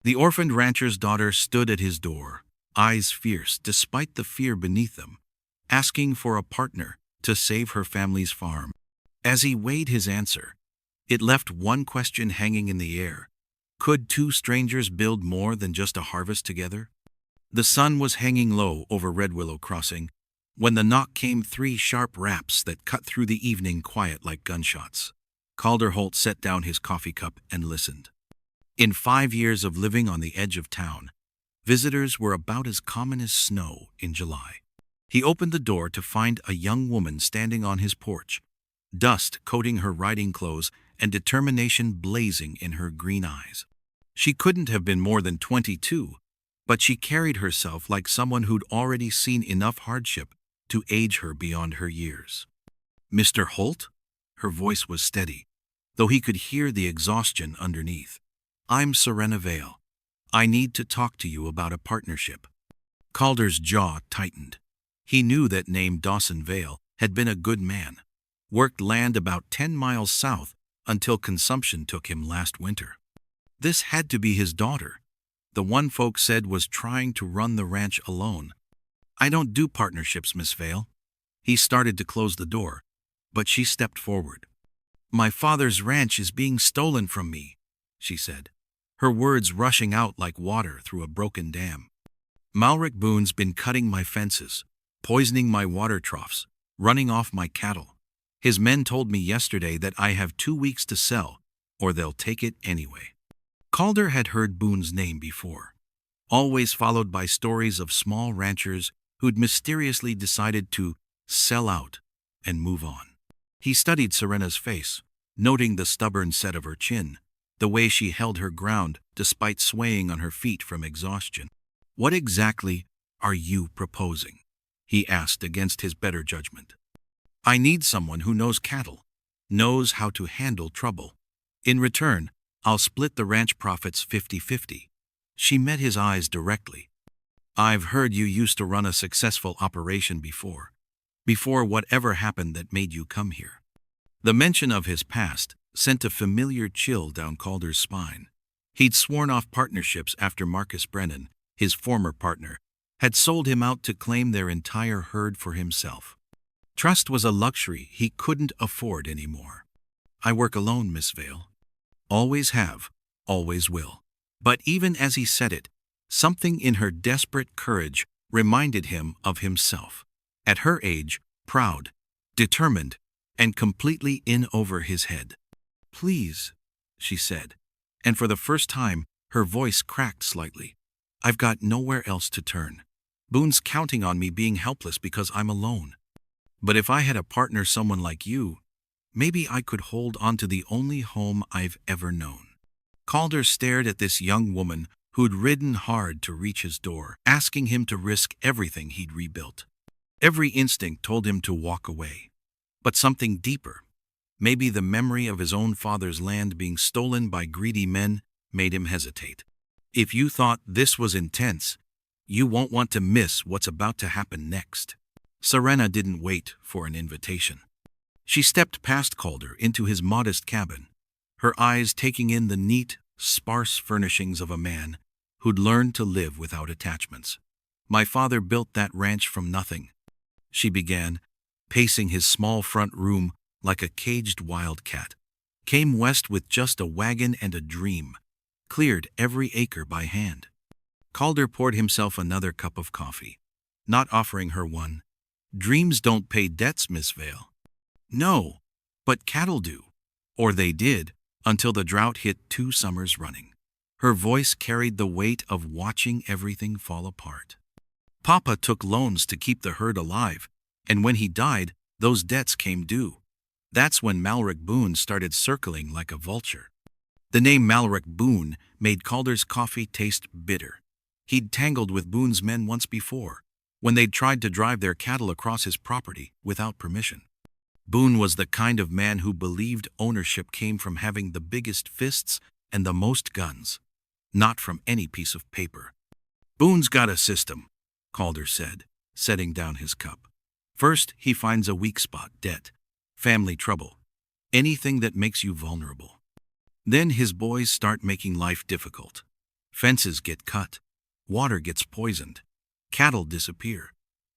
The orphaned rancher's daughter stood at his door, eyes fierce despite the fear beneath them, asking for a partner to save her family's farm. As he weighed his answer, it left one question hanging in the air. Could two strangers build more than just a harvest together? The sun was hanging low over Red Willow Crossing when the knock came, three sharp raps that cut through the evening quiet like gunshots. Calder Holt set down his coffee cup and listened. In 5 years of living on the edge of town, visitors were about as common as snow in July. He opened the door to find a young woman standing on his porch, dust coating her riding clothes and determination blazing in her green eyes. She couldn't have been more than 22, but she carried herself like someone who'd already seen enough hardship to age her beyond her years. "Mr. Holt?" Her voice was steady, though he could hear the exhaustion underneath. "I'm Serena Vale. I need to talk to you about a partnership." Calder's jaw tightened. He knew that name Dawson Vale had been a good man. Worked land about 10 miles south until consumption took him last winter. This had to be his daughter, the one folks said was trying to run the ranch alone. "I don't do partnerships, Miss Vale." He started to close the door, but she stepped forward. "My father's ranch is being stolen from me," she said, her words rushing out like water through a broken dam. "Malric Boone's been cutting my fences, poisoning my water troughs, running off my cattle. His men told me yesterday that I have 2 weeks to sell, or they'll take it anyway." Calder had heard Boone's name before, always followed by stories of small ranchers who'd mysteriously decided to sell out and move on. He studied Serena's face, noting the stubborn set of her chin, the way she held her ground despite swaying on her feet from exhaustion. "What exactly are you proposing?" he asked against his better judgment. "I need someone who knows cattle, knows how to handle trouble. In return, I'll split the ranch profits 50-50. She met his eyes directly. "I've heard you used to run a successful operation before whatever happened that made you come here." The mention of his past sent a familiar chill down Calder's spine. He'd sworn off partnerships after Marcus Brennan, his former partner, had sold him out to claim their entire herd for himself. Trust was a luxury he couldn't afford anymore. "I work alone, Miss Vale. Always have, always will." But even as he said it, something in her desperate courage reminded him of himself. At her age, proud, determined, and completely in over his head. "Please," she said, and for the first time, her voice cracked slightly. "I've got nowhere else to turn. Boone's counting on me being helpless because I'm alone. But if I had a partner, someone like you, maybe I could hold on to the only home I've ever known." Calder stared at this young woman who'd ridden hard to reach his door, asking him to risk everything he'd rebuilt. Every instinct told him to walk away. But something deeper, maybe the memory of his own father's land being stolen by greedy men, made him hesitate. "If you thought this was intense, you won't want to miss what's about to happen next." Serena didn't wait for an invitation. She stepped past Calder into his modest cabin, her eyes taking in the neat, sparse furnishings of a man who'd learned to live without attachments. "My father built that ranch from nothing," she began, pacing his small front room like a caged wildcat. "Came west with just a wagon and a dream. Cleared every acre by hand." Calder poured himself another cup of coffee, not offering her one. "Dreams don't pay debts, Miss Vale." "No, but cattle do. Or they did, until the drought hit 2 summers running." Her voice carried the weight of watching everything fall apart. "Papa took loans to keep the herd alive, and when he died, those debts came due. That's when Malric Boone started circling like a vulture." The name Malric Boone made Calder's coffee taste bitter. He'd tangled with Boone's men once before, when they'd tried to drive their cattle across his property without permission. Boone was the kind of man who believed ownership came from having the biggest fists and the most guns, not from any piece of paper. "Boone's got a system," Calder said, setting down his cup. "First, he finds a weak spot, debt, family trouble, anything that makes you vulnerable. Then his boys start making life difficult. Fences get cut. Water gets poisoned. Cattle disappear.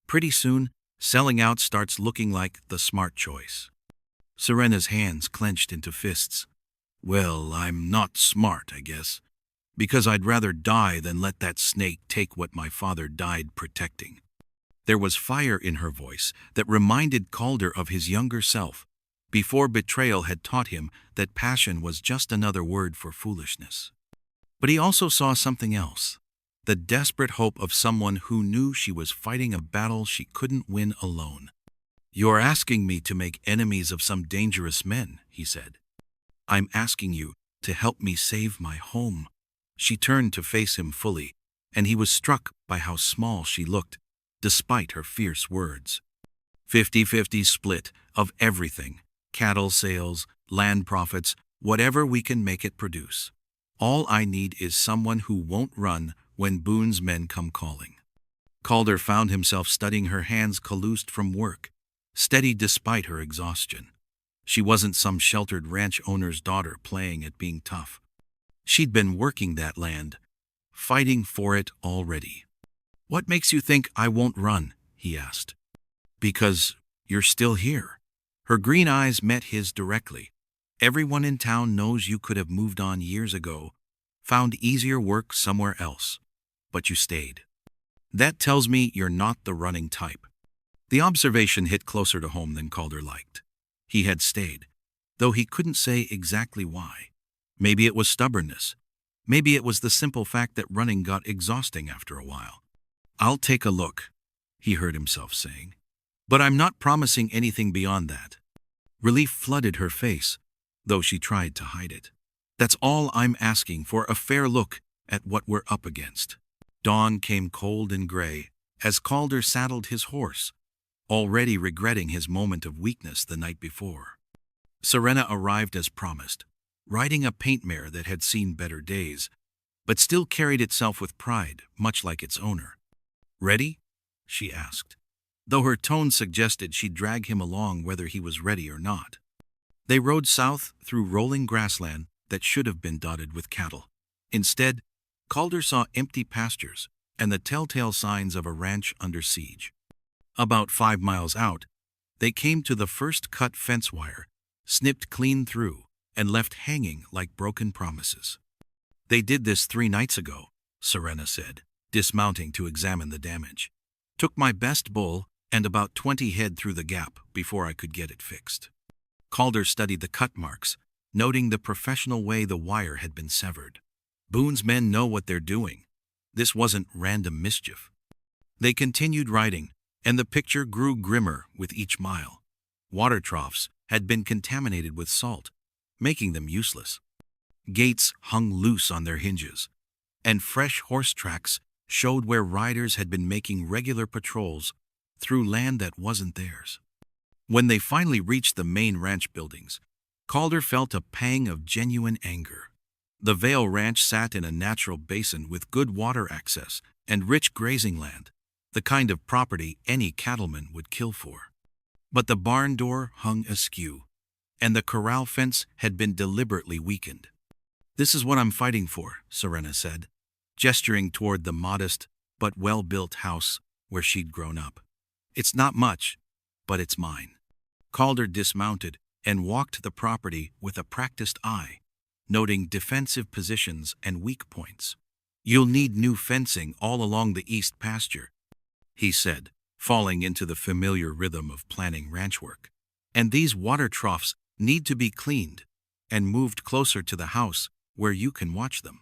Pretty soon, selling out starts looking like the smart choice. Serena's hands clenched into fists. Well, I'm not smart, I guess, because I'd rather die than let that snake take what my father died protecting. There was fire in her voice that reminded Calder of his younger self, before betrayal had taught him that passion was just another word for foolishness. But he also saw something else, the desperate hope of someone who knew she was fighting a battle she couldn't win alone. "You're asking me to make enemies of some dangerous men," he said. "I'm asking you to help me save my home." She turned to face him fully, and he was struck by how small she looked, despite her fierce words. 50-50 split of everything, cattle sales, land profits, whatever we can make it produce. All I need is someone who won't run when Boone's men come calling. Calder found himself studying her hands calloused from work, steady despite her exhaustion. She wasn't some sheltered ranch owner's daughter playing at being tough. She'd been working that land, fighting for it already. "What makes you think I won't run?" he asked. "Because you're still here." Her green eyes met his directly. "Everyone in town knows you could have moved on years ago, found easier work somewhere else. But you stayed. That tells me you're not the running type." The observation hit closer to home than Calder liked. He had stayed, though he couldn't say exactly why. Maybe it was stubbornness. Maybe it was the simple fact that running got exhausting after a while. "I'll take a look," he heard himself saying. "But I'm not promising anything beyond that." Relief flooded her face, though she tried to hide it. "That's all I'm asking, for a fair look at what we're up against." Dawn came cold and gray as Calder saddled his horse, already regretting his moment of weakness the night before. Serena arrived as promised, riding a paint mare that had seen better days, but still carried itself with pride, much like its owner. "Ready?" she asked, though her tone suggested she'd drag him along whether he was ready or not. They rode south through rolling grassland that should have been dotted with cattle. Instead, Calder saw empty pastures and the telltale signs of a ranch under siege. About 5 miles out, they came to the first cut fence wire, snipped clean through and left hanging like broken promises. "They did this 3 nights ago," Serena said, dismounting to examine the damage. "Took my best bull and about 20 head through the gap before I could get it fixed." Calder studied the cut marks, noting the professional way the wire had been severed. Boone's men know what they're doing. This wasn't random mischief. They continued riding, and the picture grew grimmer with each mile. Water troughs had been contaminated with salt, making them useless. Gates hung loose on their hinges, and fresh horse tracks showed where riders had been making regular patrols through land that wasn't theirs. When they finally reached the main ranch buildings, Calder felt a pang of genuine anger. The Vale Ranch sat in a natural basin with good water access and rich grazing land, the kind of property any cattleman would kill for. But the barn door hung askew, and the corral fence had been deliberately weakened. "This is what I'm fighting for," Serena said, gesturing toward the modest but well-built house where she'd grown up. "It's not much, but it's mine." Calder dismounted and walked the property with a practiced eye, noting defensive positions and weak points. "You'll need new fencing all along the east pasture," he said, falling into the familiar rhythm of planning ranch work. "And these water troughs need to be cleaned and moved closer to the house where you can watch them."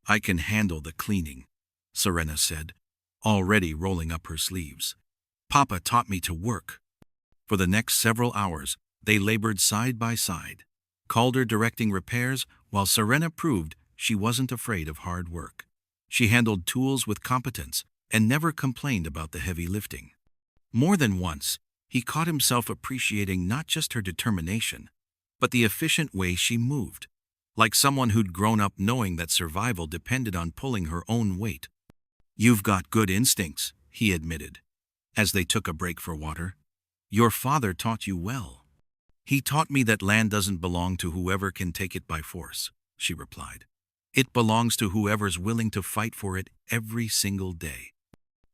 "I can handle the cleaning," Serena said, already rolling up her sleeves. "Papa taught me to work." For the next several hours, they labored side by side, Calder directing repairs while Serena proved she wasn't afraid of hard work. She handled tools with competence and never complained about the heavy lifting. More than once, he caught himself appreciating not just her determination, but the efficient way she moved, like someone who'd grown up knowing that survival depended on pulling her own weight. "You've got good instincts," he admitted, as they took a break for water. "Your father taught you well." "He taught me that land doesn't belong to whoever can take it by force," she replied. It belongs to whoever's willing to fight for it every single day.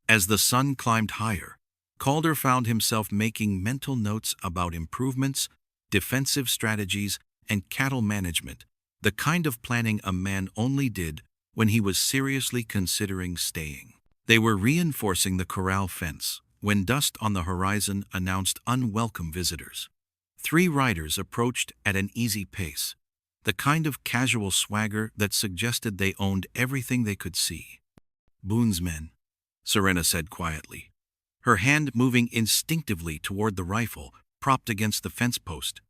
As the sun climbed higher, Calder found himself making mental notes about improvements, defensive strategies, and cattle management, the kind of planning a man only did when he was seriously considering staying. They were reinforcing the corral fence when dust on the horizon announced unwelcome visitors. 3 riders approached at an easy pace, the kind of casual swagger that suggested they owned everything they could see. "Boone's men," Serena said quietly, her hand moving instinctively toward the rifle propped against the fence post.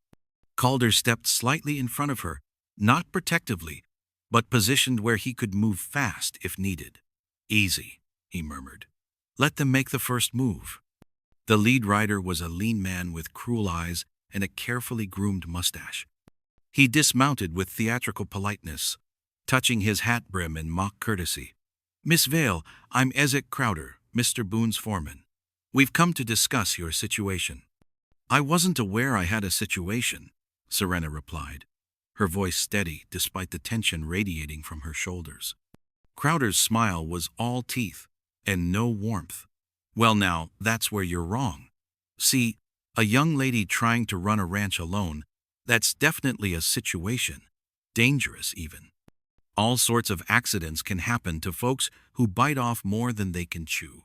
Calder stepped slightly in front of her, not protectively, but positioned where he could move fast if needed. "Easy," he murmured. "Let them make the first move." The lead rider was a lean man with cruel eyes and a carefully groomed mustache. He dismounted with theatrical politeness, touching his hat brim in mock courtesy. "Miss Vale, I'm Ezek Crowder, Mr. Boone's foreman. We've come to discuss your situation." "I wasn't aware I had a situation," Serena replied, her voice steady despite the tension radiating from her shoulders. Crowder's smile was all teeth and no warmth. "Well now, that's where you're wrong. See, a young lady trying to run a ranch alone, that's definitely a situation. Dangerous, even. All sorts of accidents can happen to folks who bite off more than they can chew."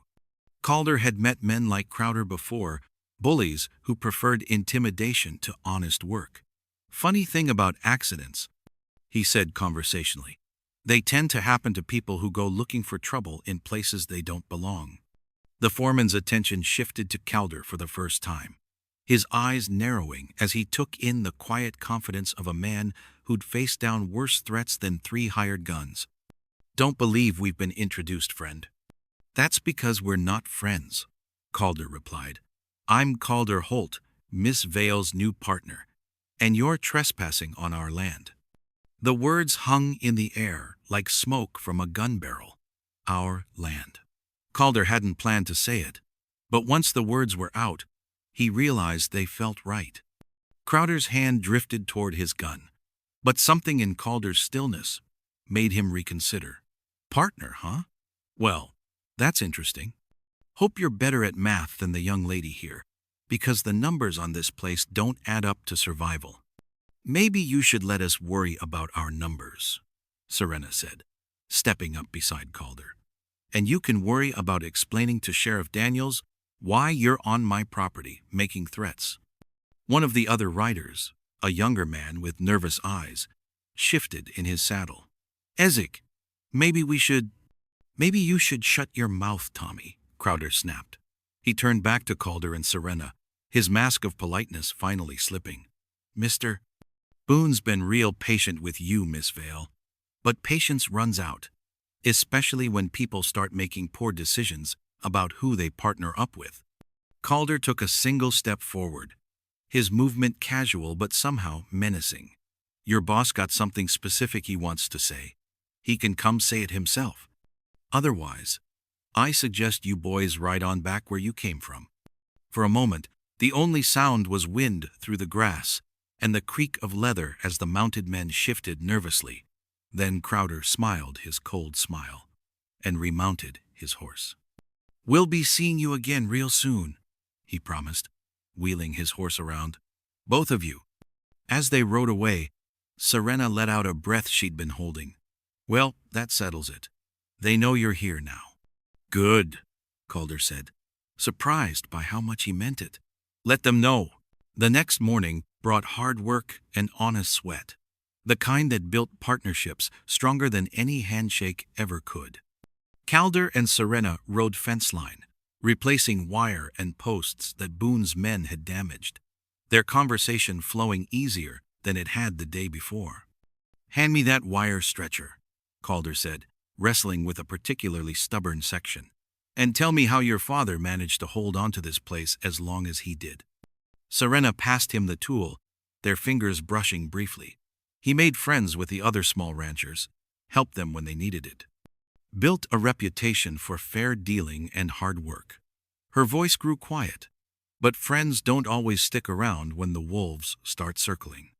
Calder had met men like Crowder before, bullies who preferred intimidation to honest work. "Funny thing about accidents," he said conversationally. "They tend to happen to people who go looking for trouble in places they don't belong." The foreman's attention shifted to Calder for the first time, his eyes narrowing as he took in the quiet confidence of a man who'd faced down worse threats than 3 hired guns. "Don't believe we've been introduced, friend." "That's because we're not friends," Calder replied. "I'm Calder Holt, Miss Vale's new partner, and you're trespassing on our land." The words hung in the air like smoke from a gun barrel. Our land. Calder hadn't planned to say it, but once the words were out, he realized they felt right. Crowder's hand drifted toward his gun, but something in Calder's stillness made him reconsider. "Partner, huh? Well, that's interesting. Hope you're better at math than the young lady here, because the numbers on this place don't add up to survival." "Maybe you should let us worry about our numbers," Serena said, stepping up beside Calder. "And you can worry about explaining to Sheriff Daniels why you're on my property making threats." One of the other riders, a younger man with nervous eyes, shifted in his saddle. "Ezek, maybe you should shut your mouth, Tommy," Crowder snapped. He turned back to Calder and Serena, his mask of politeness finally slipping. "Mr. Boone's been real patient with you, Miss Vale. But patience runs out, especially when people start making poor decisions about who they partner up with." Calder took a single step forward, his movement casual but somehow menacing. "Your boss got something specific he wants to say. He can come say it himself. Otherwise, I suggest you boys ride on back where you came from." For a moment, the only sound was wind through the grass and the creak of leather as the mounted men shifted nervously. Then Crowder smiled his cold smile and remounted his horse. "We'll be seeing you again real soon," he promised, wheeling his horse around. "Both of you." As they rode away, Serena let out a breath she'd been holding. "Well, that settles it. They know you're here now." "Good," Calder said, surprised by how much he meant it. "Let them know." The next morning brought hard work and honest sweat, the kind that built partnerships stronger than any handshake ever could. Calder and Serena rode fence line, replacing wire and posts that Boone's men had damaged, their conversation flowing easier than it had the day before. "Hand me that wire stretcher," Calder said, wrestling with a particularly stubborn section. "And tell me how your father managed to hold on to this place as long as he did." Serena passed him the tool, their fingers brushing briefly. He made friends with the other small ranchers, helped them when they needed it. Built a reputation for fair dealing and hard work. Her voice grew quiet, but friends don't always stick around when the wolves start circling.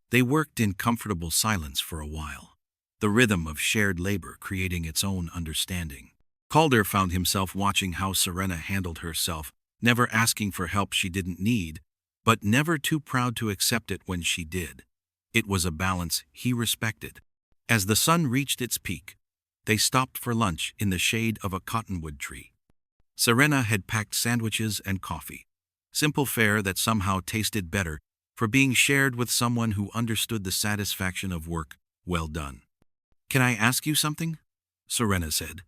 They worked in comfortable silence for a while. the rhythm of shared labor creating its own understanding. Calder found himself watching how Serena handled herself, never asking for help she didn't need, but never too proud to accept it when she did. It was a balance he respected. As the sun reached its peak, they stopped for lunch in the shade of a cottonwood tree. Serena had packed sandwiches and coffee, simple fare that somehow tasted better for being shared with someone who understood the satisfaction of work well done. "Can I ask you something?" Serena said,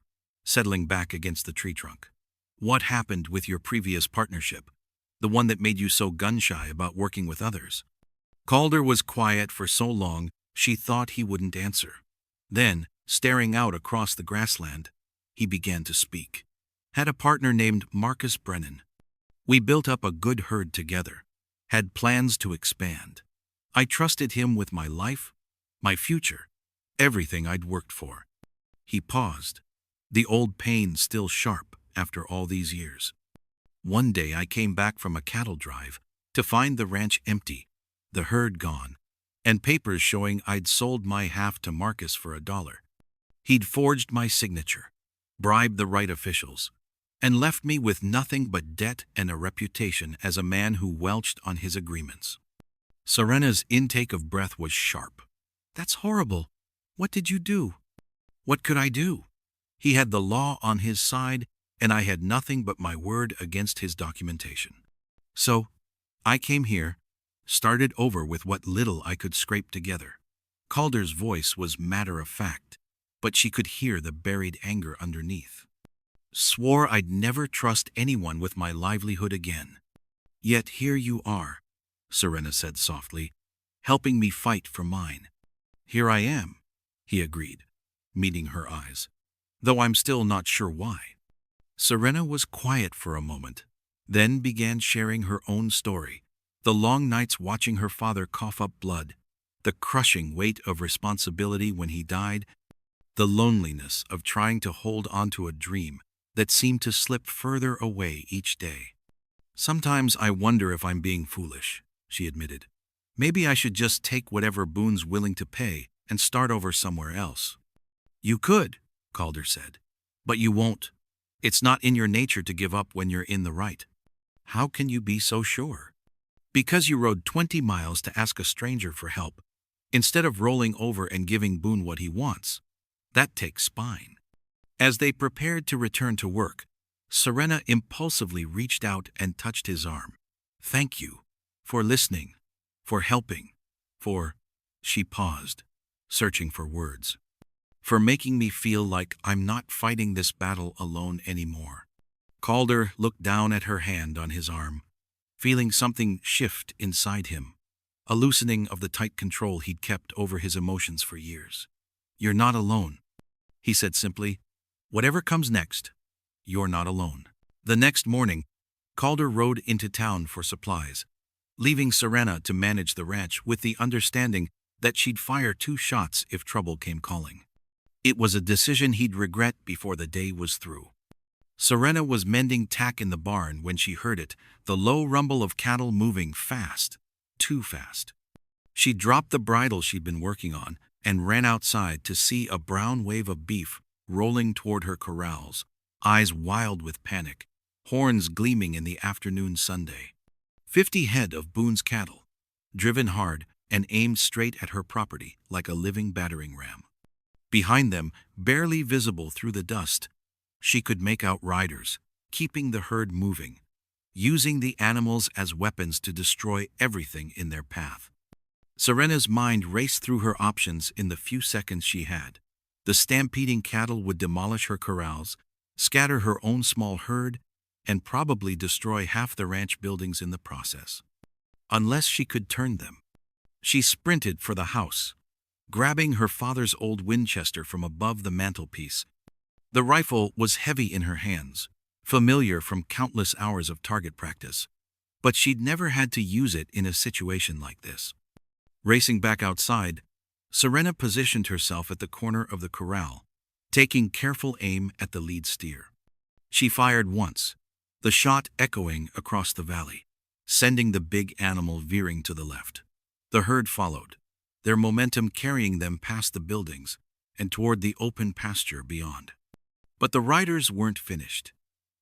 settling back against the tree trunk. "What happened with your previous partnership, the one that made you so gun-shy about working with others?" Calder was quiet for so long she thought he wouldn't answer. Then, staring out across the grassland, he began to speak. "Had a partner named Marcus Brennan. We built up a good herd together, had plans to expand. I trusted him with my life, my future, everything I'd worked for." He paused, the old pain still sharp after all these years. "One day I came back from a cattle drive to find the ranch empty, the herd gone, and papers showing I'd sold my half to Marcus for $1. He'd forged my signature, bribed the right officials, and left me with nothing but debt and a reputation as a man who welched on his agreements." Serena's intake of breath was sharp. "That's horrible. What did you do?" "What could I do? He had the law on his side, and I had nothing but my word against his documentation. So, I came here, started over with what little I could scrape together." Calder's voice was matter-of-fact, but she could hear the buried anger underneath. "Swore I'd never trust anyone with my livelihood again. Yet here you are," Serena said softly, "helping me fight for mine." "Here I am," he agreed, meeting her eyes, "though I'm still not sure why." Serena was quiet for a moment, then began sharing her own story. The long nights watching her father cough up blood, the crushing weight of responsibility when he died, the loneliness of trying to hold onto a dream that seemed to slip further away each day. "Sometimes I wonder if I'm being foolish," she admitted. "Maybe I should just take whatever Boone's willing to pay and start over somewhere else." "You could," Calder said, "but you won't. It's not in your nature to give up when you're in the right." "How can you be so sure?" "Because you rode 20 miles to ask a stranger for help, instead of rolling over and giving Boone what he wants. That takes spine." As they prepared to return to work, Serena impulsively reached out and touched his arm. "Thank you. For listening. For helping. For—" She paused, searching for words. "For making me feel like I'm not fighting this battle alone anymore." Calder looked down at her hand on his arm, feeling something shift inside him, a loosening of the tight control he'd kept over his emotions for years. "You're not alone," he said simply. "Whatever comes next, you're not alone." The next morning, Calder rode into town for supplies, leaving Serena to manage the ranch with the understanding that she'd fire 2 shots if trouble came calling. It was a decision he'd regret before the day was through. Serena was mending tack in the barn when she heard it, the low rumble of cattle moving fast, too fast. She dropped the bridle she'd been working on and ran outside to see a brown wave of beef rolling toward her corrals, eyes wild with panic, horns gleaming in the afternoon Sunday. 50 head of Boone's cattle, driven hard and aimed straight at her property like a living battering ram. Behind them, barely visible through the dust, she could make out riders, keeping the herd moving, using the animals as weapons to destroy everything in their path. Serena's mind raced through her options in the few seconds she had. The stampeding cattle would demolish her corrals, scatter her own small herd, and probably destroy half the ranch buildings in the process. Unless she could turn them. She sprinted for the house, grabbing her father's old Winchester from above the mantelpiece. The rifle was heavy in her hands, familiar from countless hours of target practice, but she'd never had to use it in a situation like this. Racing back outside, Serena positioned herself at the corner of the corral, taking careful aim at the lead steer. She fired once, the shot echoing across the valley, sending the big animal veering to the left. The herd followed, their momentum carrying them past the buildings, and toward the open pasture beyond. But the riders weren't finished.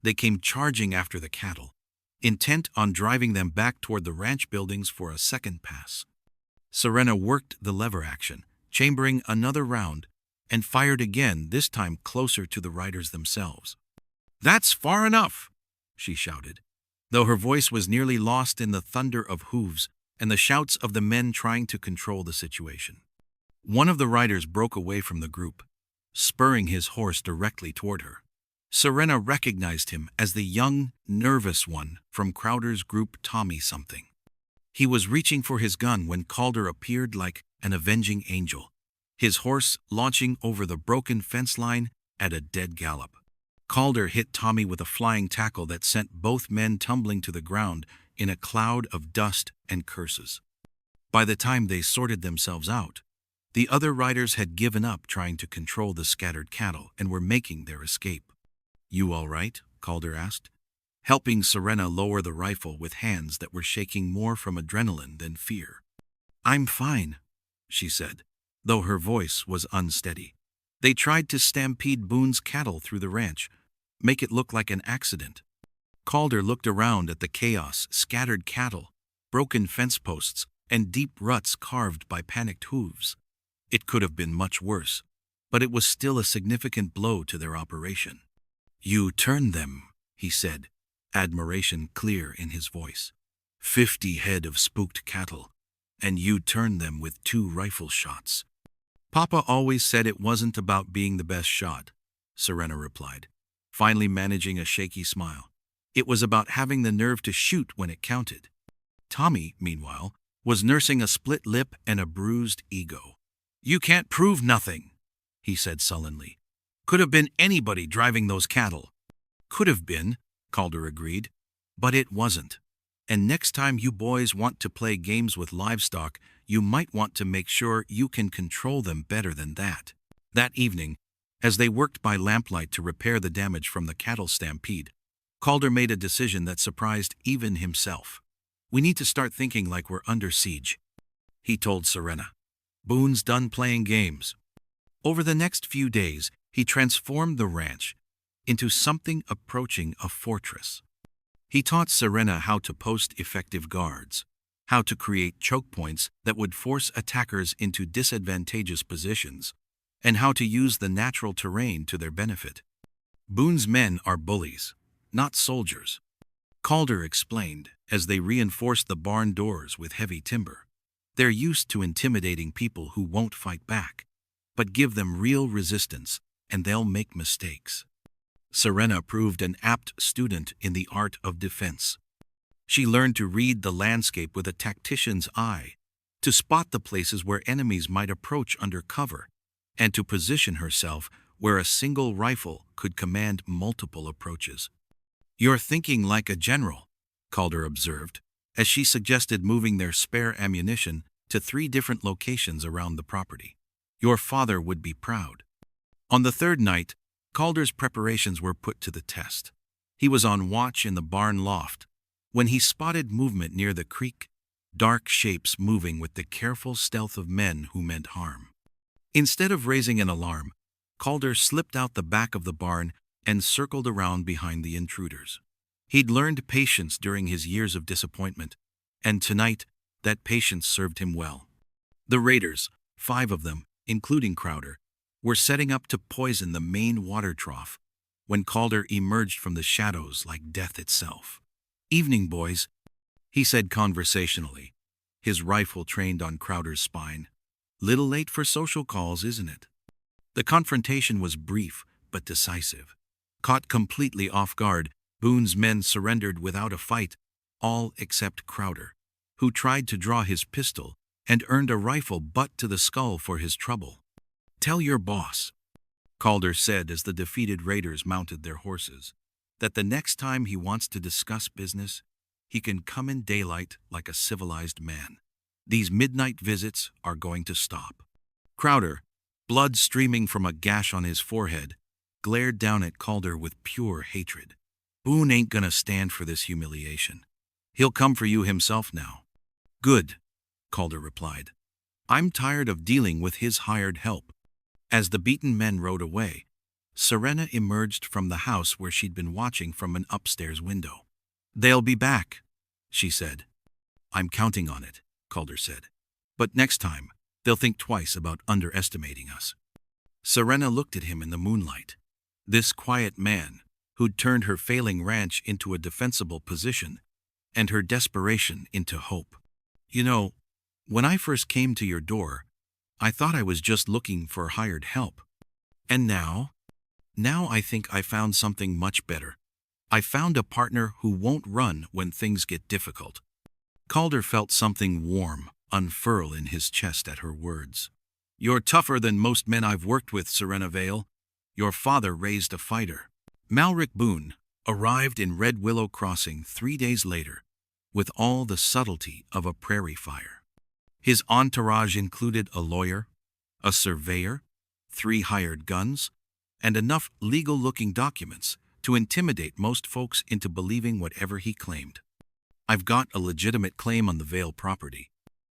They came charging after the cattle, intent on driving them back toward the ranch buildings for a second pass. Serena worked the lever action, chambering another round, and fired again, this time closer to the riders themselves. "That's far enough," she shouted, though her voice was nearly lost in the thunder of hooves and the shouts of the men trying to control the situation. One of the riders broke away from the group, spurring his horse directly toward her. Serena recognized him as the young, nervous one from Crowder's group, Tommy something. He was reaching for his gun when Calder appeared like an avenging angel, his horse launching over the broken fence line at a dead gallop. Calder hit Tommy with a flying tackle that sent both men tumbling to the ground in a cloud of dust and curses. By the time they sorted themselves out, the other riders had given up trying to control the scattered cattle and were making their escape. "You all right?" Calder asked, helping Serena lower the rifle with hands that were shaking more from adrenaline than fear. "I'm fine," she said, though her voice was unsteady. "They tried to stampede Boone's cattle through the ranch, make it look like an accident." Calder looked around at the chaos, scattered cattle, broken fence posts, and deep ruts carved by panicked hooves. It could have been much worse, but it was still a significant blow to their operation. "You turned them," he said, admiration clear in his voice. 50 head of spooked cattle, and you turned them with 2 rifle shots." "Papa always said it wasn't about being the best shot," Serena replied, finally managing a shaky smile. "It was about having the nerve to shoot when it counted." Tommy, meanwhile, was nursing a split lip and a bruised ego. "You can't prove nothing," he said sullenly. "Could have been anybody driving those cattle." "Could have been," Calder agreed, "but it wasn't. And next time you boys want to play games with livestock, you might want to make sure you can control them better than that." That evening, as they worked by lamplight to repair the damage from the cattle stampede, Calder made a decision that surprised even himself. "We need to start thinking like we're under siege," he told Serena. "Boone's done playing games." Over the next few days, he transformed the ranch into something approaching a fortress. He taught Serena how to post effective guards, how to create choke points that would force attackers into disadvantageous positions, and how to use the natural terrain to their benefit. "Boone's men are bullies, not soldiers," Calder explained as they reinforced the barn doors with heavy timber. "They're used to intimidating people who won't fight back, but give them real resistance and they'll make mistakes." Serena proved an apt student in the art of defense. She learned to read the landscape with a tactician's eye, to spot the places where enemies might approach under cover, and to position herself where a single rifle could command multiple approaches. "You're thinking like a general," Calder observed, as she suggested moving their spare ammunition to 3 different locations around the property. "Your father would be proud." On the third night, Calder's preparations were put to the test. He was on watch in the barn loft when he spotted movement near the creek, dark shapes moving with the careful stealth of men who meant harm. Instead of raising an alarm, Calder slipped out the back of the barn and circled around behind the intruders. He'd learned patience during his years of disappointment, and tonight that patience served him well. The raiders, 5 of them, including Crowder, were setting up to poison the main water trough when Calder emerged from the shadows like death itself. "Evening, boys," he said conversationally, his rifle trained on Crowder's spine. "Little late for social calls, isn't it?" The confrontation was brief but decisive. Caught completely off guard, Boone's men surrendered without a fight, all except Crowder, who tried to draw his pistol and earned a rifle butt to the skull for his trouble. "Tell your boss," Calder said as the defeated raiders mounted their horses, "that the next time he wants to discuss business, he can come in daylight like a civilized man. These midnight visits are going to stop." Crowder, blood streaming from a gash on his forehead, glared down at Calder with pure hatred. "Boone ain't gonna stand for this humiliation. He'll come for you himself now." "Good," Calder replied. "I'm tired of dealing with his hired help." As the beaten men rode away, Serena emerged from the house where she'd been watching from an upstairs window. "They'll be back," she said. "I'm counting on it," Calder said. "But next time, they'll think twice about underestimating us." Serena looked at him in the moonlight. This quiet man, who'd turned her failing ranch into a defensible position, and her desperation into hope. "You know, when I first came to your door, I thought I was just looking for hired help. And now? Now I think I found something much better. I found a partner who won't run when things get difficult." Calder felt something warm unfurl in his chest at her words. "You're tougher than most men I've worked with, Serena Vale. Your father raised a fighter." Malric Boone arrived in Red Willow Crossing 3 days later, with all the subtlety of a prairie fire. His entourage included a lawyer, a surveyor, 3 hired guns, and enough legal-looking documents to intimidate most folks into believing whatever he claimed. "I've got a legitimate claim on the Vale property,"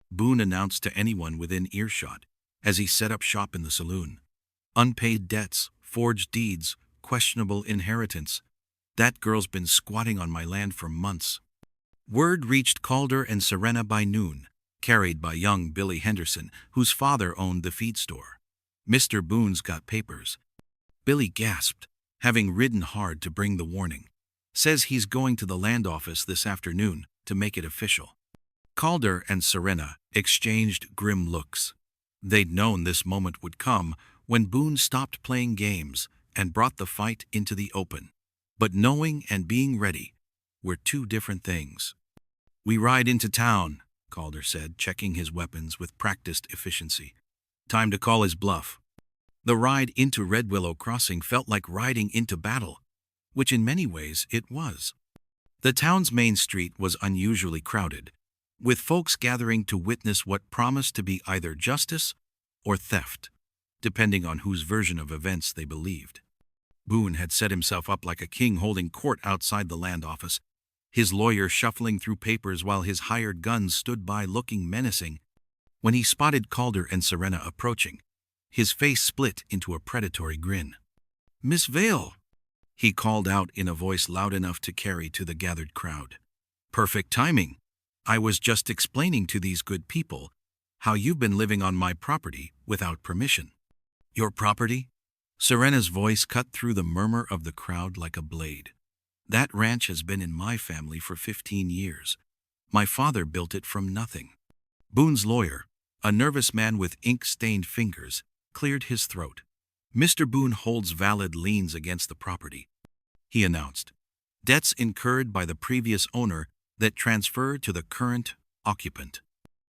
Boone announced to anyone within earshot as he set up shop in the saloon. "Unpaid debts, forged deeds, questionable inheritance. That girl's been squatting on my land for months." Word reached Calder and Serena by noon, carried by young Billy Henderson, whose father owned the feed store. "Mr. Boone's got papers," Billy gasped, having ridden hard to bring the warning. "Says he's going to the land office this afternoon to make it official." Calder and Serena exchanged grim looks. They'd known this moment would come when Boone stopped playing games and brought the fight into the open. But knowing and being ready were 2 different things. "We ride into town," Calder said, checking his weapons with practiced efficiency. Time to call his bluff. The ride into Red Willow Crossing felt like riding into battle, which in many ways it was. The town's main street was unusually crowded, with folks gathering to witness what promised to be either justice or theft, depending on whose version of events they believed. Boone had set himself up like a king holding court outside the land office, his lawyer shuffling through papers while his hired guns stood by looking menacing. When he spotted Calder and Serena approaching, his face split into a predatory grin. "Miss Vale," he called out in a voice loud enough to carry to the gathered crowd. "Perfect timing. I was just explaining to these good people how you've been living on my property without permission." "Your property?" Serena's voice cut through the murmur of the crowd like a blade. "That ranch has been in my family for 15 years. My father built it from nothing." Boone's lawyer, a nervous man with ink-stained fingers, cleared his throat. "Mr. Boone holds valid liens against the property," he announced. "Debts incurred by the previous owner that transfer to the current occupant."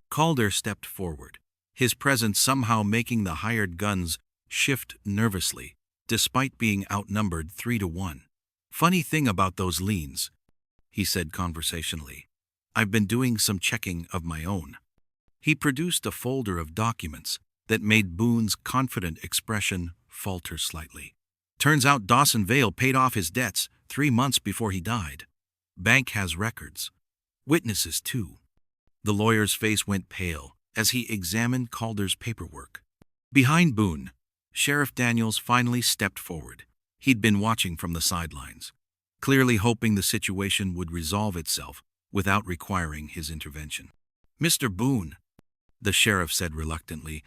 Calder stepped forward, his presence somehow making the hired guns shift nervously, despite being outnumbered 3-1. "Funny thing about those liens," he said conversationally. "I've been doing some checking of my own." He produced a folder of documents that made Boone's confident expression falter slightly. "Turns out Dawson Vale paid off his debts 3 months before he died. Bank has records. Witnesses, too." The lawyer's face went pale as he examined Calder's paperwork. Behind Boone, Sheriff Daniels finally stepped forward. He'd been watching from the sidelines, clearly hoping the situation would resolve itself without requiring his intervention. "Mr. Boone," the sheriff said reluctantly,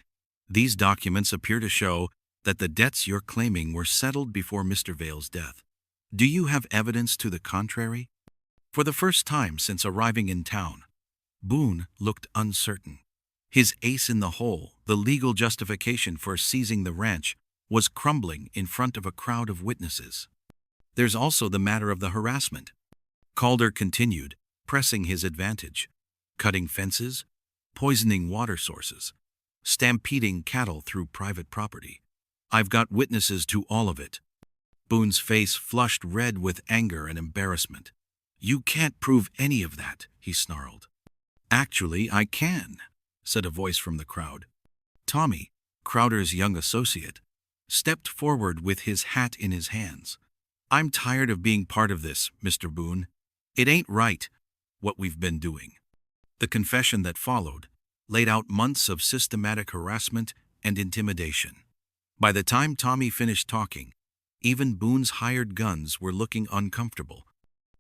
"these documents appear to show that the debts you're claiming were settled before Mr. Vale's death. Do you have evidence to the contrary?" For the first time since arriving in town, Boone looked uncertain. His ace in the hole, the legal justification for seizing the ranch, was crumbling in front of a crowd of witnesses. "There's also the matter of the harassment," Calder continued, pressing his advantage. "Cutting fences, poisoning water sources, stampeding cattle through private property. I've got witnesses to all of it." Boone's face flushed red with anger and embarrassment. "You can't prove any of that," he snarled. "Actually, I can," said a voice from the crowd. Tommy, Crowder's young associate, stepped forward with his hat in his hands. "I'm tired of being part of this, Mr. Boone. It ain't right, what we've been doing." The confession that followed laid out months of systematic harassment and intimidation. By the time Tommy finished talking, even Boone's hired guns were looking uncomfortable.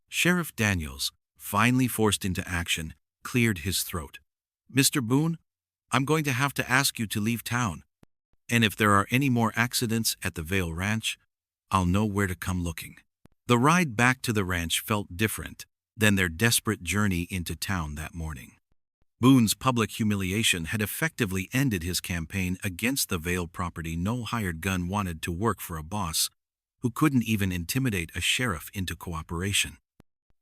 Sheriff Daniels, finally forced into action, cleared his throat. "Mr. Boone, I'm going to have to ask you to leave town. And if there are any more accidents at the Vale Ranch, I'll know where to come looking." The ride back to the ranch felt different than their desperate journey into town that morning. Boone's public humiliation had effectively ended his campaign against the Vale property. No hired gun wanted to work for a boss who couldn't even intimidate a sheriff into cooperation.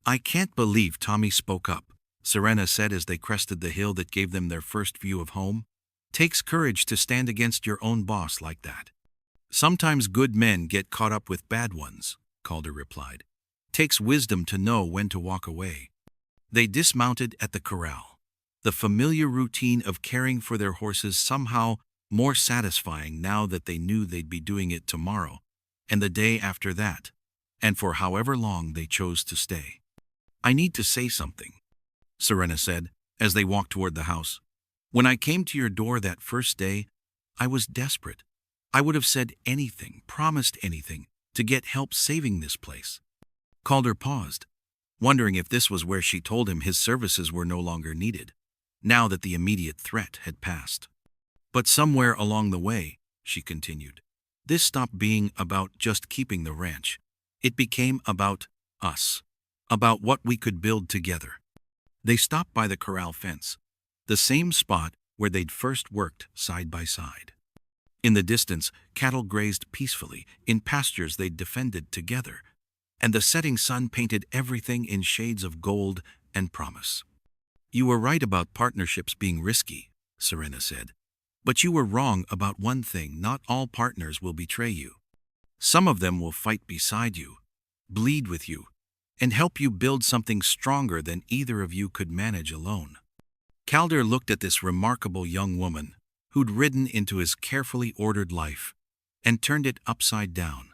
"I can't believe Tommy spoke up," Serena said as they crested the hill that gave them their first view of home. "Takes courage to stand against your own boss like that." "Sometimes good men get caught up with bad ones," Calder replied. "Takes wisdom to know when to walk away." They dismounted at the corral. The familiar routine of caring for their horses somehow more satisfying now that they knew they'd be doing it tomorrow, and the day after that, and for however long they chose to stay. "I need to say something," Serena said, as they walked toward the house. "When I came to your door that first day, I was desperate. I would have said anything, promised anything, to get help saving this place." Calder paused, wondering if this was where she told him his services were no longer needed, now that the immediate threat had passed. "But somewhere along the way," she continued, "this stopped being about just keeping the ranch. It became about us, about what we could build together." They stopped by the corral fence, the same spot where they'd first worked side by side. In the distance, cattle grazed peacefully in pastures they'd defended together, and the setting sun painted everything in shades of gold and promise. "You were right about partnerships being risky," Serena said. "But you were wrong about one thing: not all partners will betray you. Some of them will fight beside you, bleed with you, and help you build something stronger than either of you could manage alone." Calder looked at this remarkable young woman who'd ridden into his carefully ordered life and turned it upside down.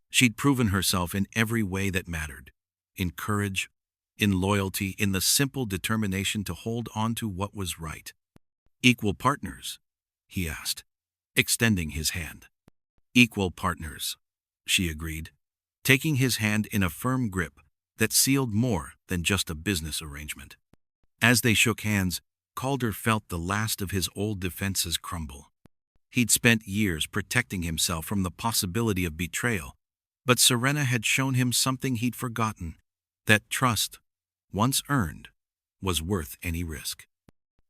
She'd proven herself in every way that mattered: in courage, in loyalty, in the simple determination to hold on to what was right. "Equal partners?" he asked, extending his hand. "Equal partners," she agreed, taking his hand in a firm grip that sealed more than just a business arrangement. As they shook hands, Calder felt the last of his old defenses crumble. He'd spent years protecting himself from the possibility of betrayal, but Serena had shown him something he'd forgotten: that trust, once earned, was worth any risk.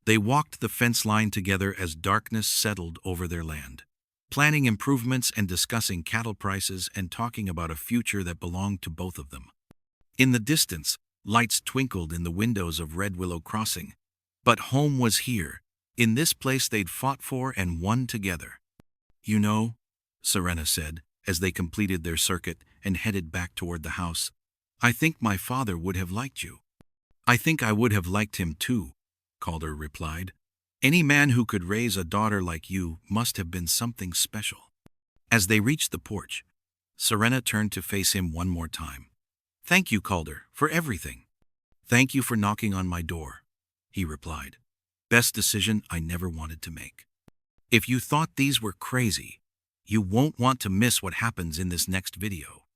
They walked the fence line together as darkness settled over their land, planning improvements and discussing cattle prices and talking about a future that belonged to both of them. In the distance, lights twinkled in the windows of Red Willow Crossing, but home was here, in this place they'd fought for and won together. "You know," Serena said, as they completed their circuit and headed back toward the house, "I think my father would have liked you." "I think I would have liked him too," Calder replied. "Any man who could raise a daughter like you must have been something special." As they reached the porch, Serena turned to face him one more time. "Thank you, Calder, for everything." "Thank you for knocking on my door," he replied. "Best decision I never wanted to make. If you thought these were crazy, you won't want to miss what happens in this next video."